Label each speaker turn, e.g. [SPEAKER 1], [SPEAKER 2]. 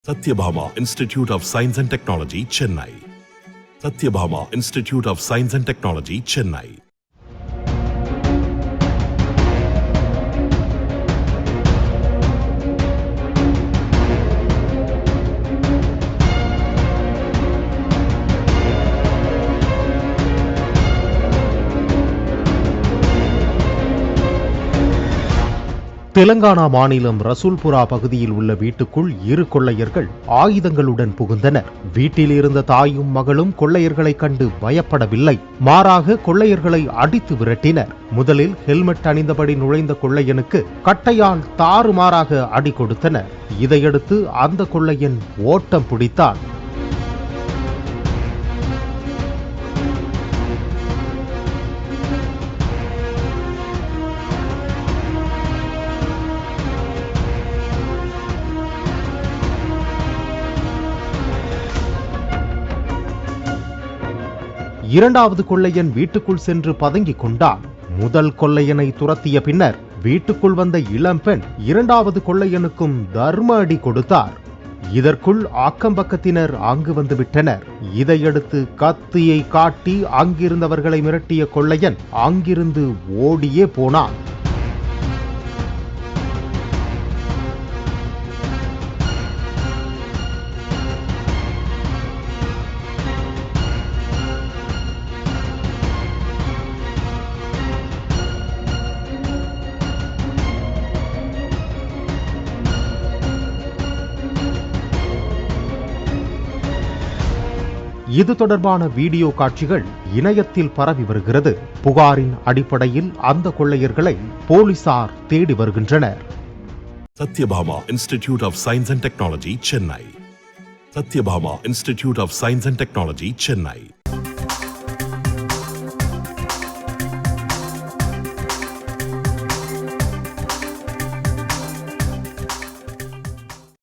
[SPEAKER 1] Satyabhama Institute of Science and Technology, Chennai. Satyabhama Institute of Science and Technology, Chennai.
[SPEAKER 2] Telangana மாநிலம் ரசூல்புரா பகுதியில் உள்ள வீட்டுக்குள் இரு கொள்ளையர்கள் ஆயுதங்களுடன் புகுந்தனர். வீட்டில் இருந்த தாயும் மகளும் கொள்ளையர்களை கண்டு பயப்படவில்லை. மாறாக கொள்ளையர்களை அடித்து விரட்டினர். முதலில் ஹெல்மெட் அணிந்தபடி நுழைந்த கொள்ளையனுக்கு கட்டையால் தாறுமாறாக அடி கொடுத்தனர். இதையடுத்து அந்த கொள்ளையன் ஓட்டம் பிடித்தான். இரண்டாவது கொள்ளையன் வீட்டுக்குள் சென்று பதுங்கிக் கொண்டான். முதல் கொள்ளையனை துரத்திய பின்னர் வீட்டுக்குள் வந்த இளம்பெண் இரண்டாவது கொள்ளையனுக்கும் தர்ம அடி கொடுத்தார். இதற்குள் அக்கம்பக்கத்தினர் அங்கு வந்து விட்டனர். இதையடுத்து கத்தியை காட்டி அங்கிருந்தவர்களை மிரட்டிய கொள்ளையன் அங்கிருந்து ஓடியே போனான். இது தொடர்பான வீடியோ காட்சிகள் இணையத்தில் பரவி வருகிறது. புகாரின் அடிப்படையில் அந்த கொள்ளையர்களை போலீசார் தேடி வருகின்றனர்.
[SPEAKER 1] Satyabhama Institute of Science and Technology, Chennai. Satyabhama Institute of Science and Technology, Chennai.